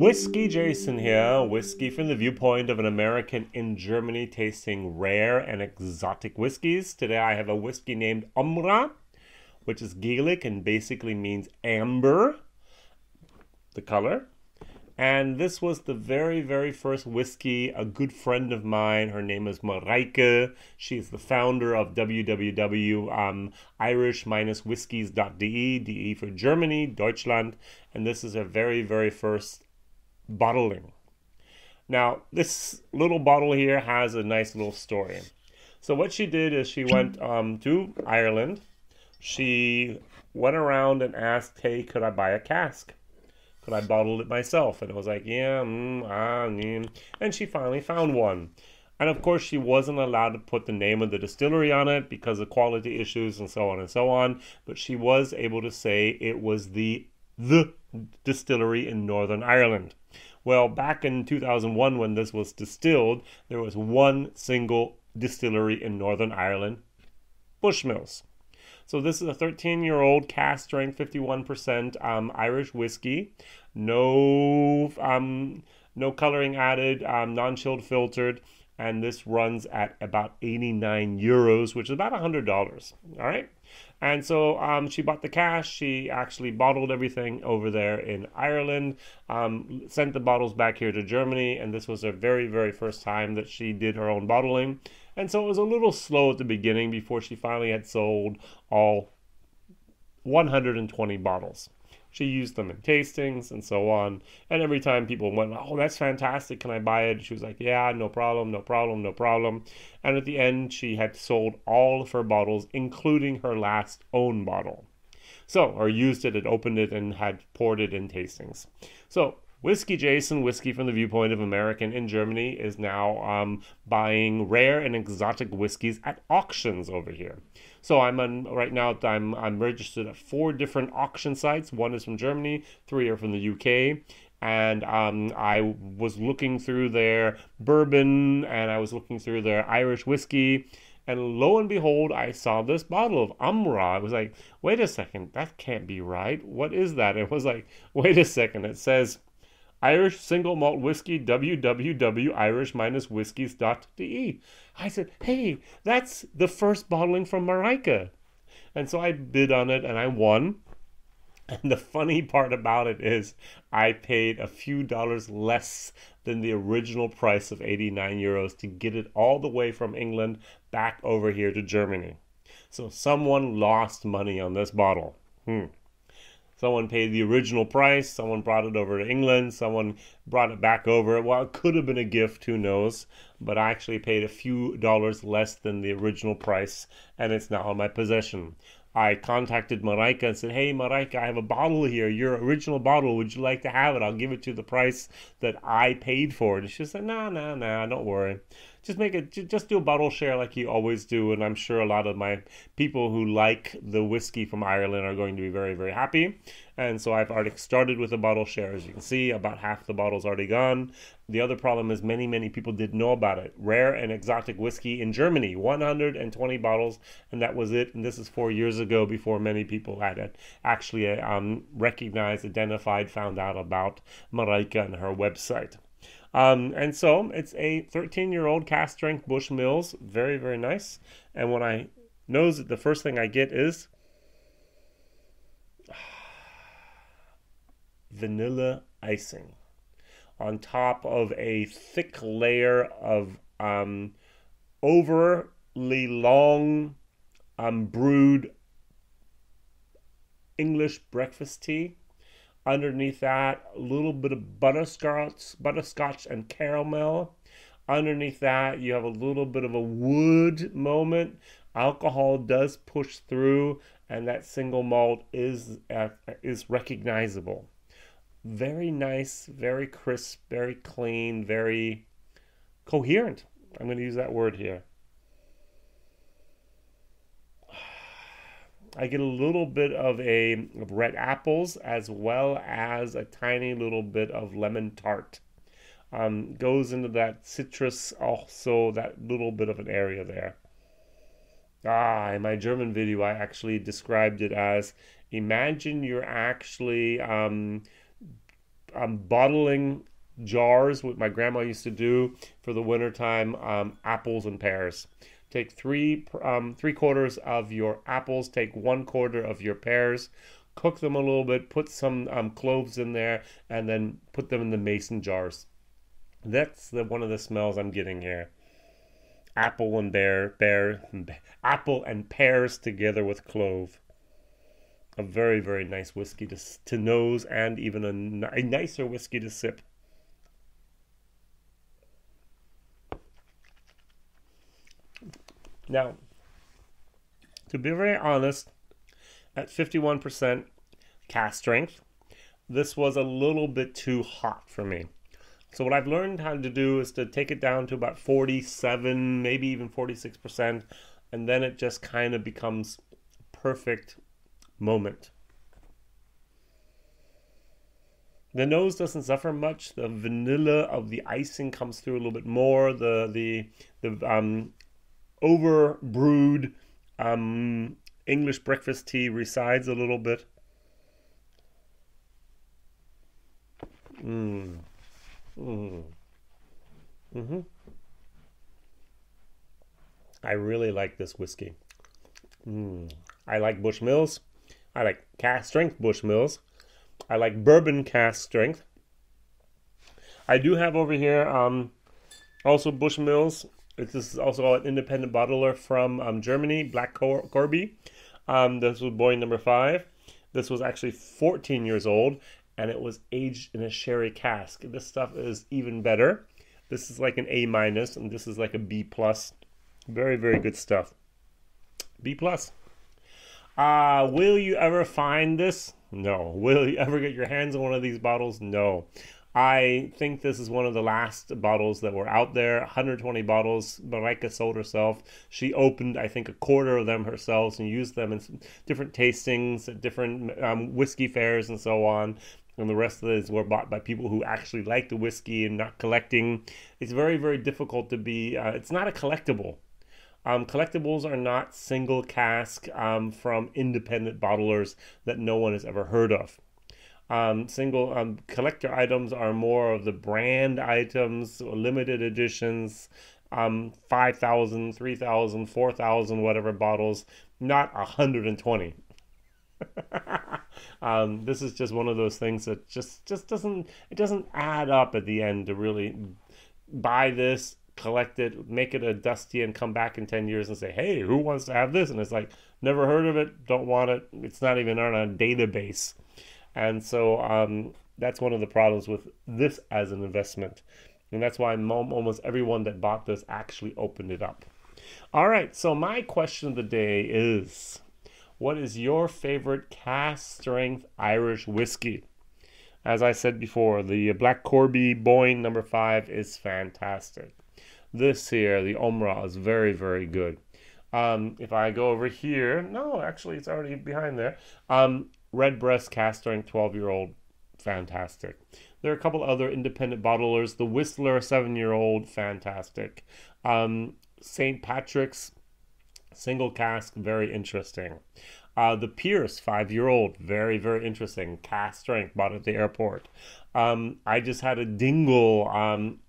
WhiskyJason here, whiskey from the viewpoint of an American in Germany tasting rare and exotic whiskeys. Today I have a whiskey named Ómra, which is Gaelic and basically means amber, the color. And this was the very first whiskey. A good friend of mine, her name is Marijke. She's the founder of www.irish-whiskies.de, DE for Germany, Deutschland. And this is her very first bottling. Now, this little bottle here has a nice little story. So what she did is she went to Ireland. She went around and asked, hey, could I buy a cask? Could I bottle it myself? And it was like, yeah, and she finally found one. And of course, she wasn't allowed to put the name of the distillery on it because of quality issues and so on and so on. But she was able to say it was the distillery in Northern Ireland. Well, back in 2001, when this was distilled, there was one single distillery in Northern Ireland, Bushmills. So this is a 13-year-old cask strength, 51% Irish whiskey, no coloring added, non-chilled filtered, and this runs at about 89 euros, which is about $100. All right. And so she bought the cask. She actually bottled everything over there in Ireland, sent the bottles back here to Germany, and this was her very first time that she did her own bottling. And so it was a little slow at the beginning before she finally had sold all 120 bottles. She used them in tastings and so on. And every time people went, oh, that's fantastic, can I buy it? She was like, yeah, no problem. And at the end, she had sold all of her bottles, including her last own bottle. So, or used it and opened it and had poured it in tastings. So, WhiskyJason, whiskey from the viewpoint of American in Germany, is now buying rare and exotic whiskeys at auctions over here. So right now I'm registered at 4 different auction sites. 1 is from Germany, 3 are from the UK. And I was looking through their bourbon and I was looking through their Irish whiskey. And lo and behold, I saw this bottle of Ómra. I was like, wait a second, that can't be right. What is that? It was like, wait a second, it says Irish single malt whiskey, www.irish-whiskies.de. I said, hey, that's the first bottling from Marijke. And so I bid on it and I won. And the funny part about it is I paid a few dollars less than the original price of 89 euros to get it all the way from England back over here to Germany. So someone lost money on this bottle. Someone paid the original price, someone brought it over to England, someone brought it back over. Well, it could have been a gift, who knows, but I actually paid a few dollars less than the original price, and it's now in my possession. I contacted Marijke and said, hey, Marijke, I have a bottle here, your original bottle. Would you like to have it? I'll give it to the price that I paid for it. And she said, no, don't worry. Just do a bottle share like you always do. And I'm sure a lot of my people who like the whiskey from Ireland are going to be very happy. And so I've already started with a bottle share. As you can see, about half the bottle's already gone. The other problem is many people didn't know about it. Rare and exotic whiskey in Germany, 120 bottles, and that was it. And this is 4 years ago, before many people had actually recognized, identified, found out about Marijke and her website. And so it's a 13-year-old cask strength Bushmills, very nice. And when I nose it, the first thing I get is vanilla icing on top of a thick layer of overly long brewed English breakfast tea. Underneath that, a little bit of butterscotch and caramel. Underneath that, you have a little bit of a wood moment. Alcohol does push through, and that single malt is recognizable. Very nice, very crisp, very clean, very coherent. I'm going to use that word here. I get a little bit of red apples as well as a tiny little bit of lemon tart. Goes into that citrus, also that little bit of an area there. In my German video, I actually described it as, imagine you're actually bottling jars, what my grandma used to do for the wintertime, apples and pears. Take three quarters of your apples, take 1/4 of your pears, cook them a little bit, put some cloves in there, and then put them in the mason jars. That's one of the smells I'm getting here. Apple and apple and pears together with clove. A very, very nice whiskey to nose, and even a nicer whiskey to sip. Now, to be very honest, at 51% cask strength, this was a little bit too hot for me. So what I've learned how to do is to take it down to about 47, maybe even 46%, and then it just kind of becomes perfect moment. The nose doesn't suffer much. The vanilla of the icing comes through a little bit more. The over brewed English breakfast tea resides a little bit. I really like this whiskey. I like Bushmills. I like cask strength Bushmills. I like bourbon cask strength. I do have over here also Bushmills. This is also an independent bottler from Germany, Black Corby. This was boy number 5. This was actually 14 years old, and it was aged in a sherry cask. This stuff is even better. This is like an A-, and this is like a B+. Very, very good stuff. B+. Will you ever find this? No. Will you ever get your hands on one of these bottles? No. I think this is one of the last bottles that were out there. 120 bottles. Marijke sold herself. She opened, I think, 1/4 of them herself and used them in different tastings at different whiskey fairs and so on. And the rest of these were bought by people who actually like the whiskey and not collecting. It's very, very difficult to be. It's not a collectible. Collectibles are not single cask from independent bottlers that no one has ever heard of. Single collector items are more of the brand items, limited editions, 5,000, 3,000, 4,000, whatever bottles, not 120. This is just one of those things that just doesn't add up at the end to really buy this, collect it, make it a dusty, and come back in 10 years and say, hey, who wants to have this? And it's like, never heard of it, don't want it, it's not even on a database. And so that's one of the problems with this as an investment. And that's why almost everyone that bought this actually opened it up. All right, so my question of the day is, what is your favorite cask strength Irish whiskey? As I said before, the Black Corby Boyne number 5 is fantastic. This here, the Ómra, is very, very good. If I go over here, no, actually it's already behind there. Redbreast cask strength 12-year-old, fantastic. There are a couple other independent bottlers. The Whistler 7-year-old, fantastic. St. Patrick's single cask, very interesting. The Pierce 5-year-old, very, very interesting. Cask strength, bought at the airport. I just had a Dingle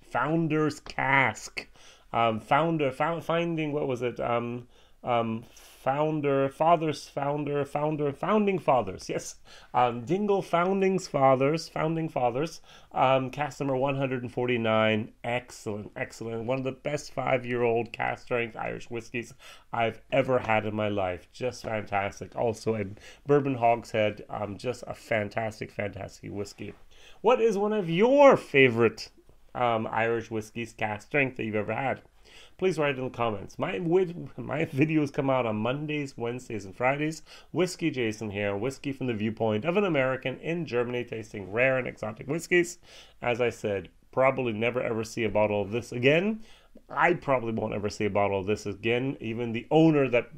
Founder's Cask. Finding, what was it? Founding Fathers, yes. Dingle Founding Fathers, cask number 149, excellent. One of the best 5-year-old cask strength Irish whiskeys I've ever had in my life. Just fantastic. Also a bourbon hogshead, just a fantastic whiskey. What is one of your favorite Irish whiskeys cask strength that you've ever had? Please write in the comments. My videos come out on Mondays, Wednesdays, and Fridays. WhiskyJason here, whiskey from the viewpoint of an American in Germany tasting rare and exotic whiskeys. As I said, probably never ever see a bottle of this again. I probably won't ever see a bottle of this again. Even the owner that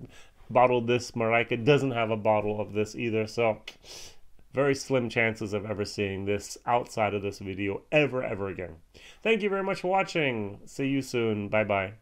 bottled this, Marijke, doesn't have a bottle of this either. So very slim chances of ever seeing this outside of this video ever again. Thank you very much for watching. See you soon. Bye-bye.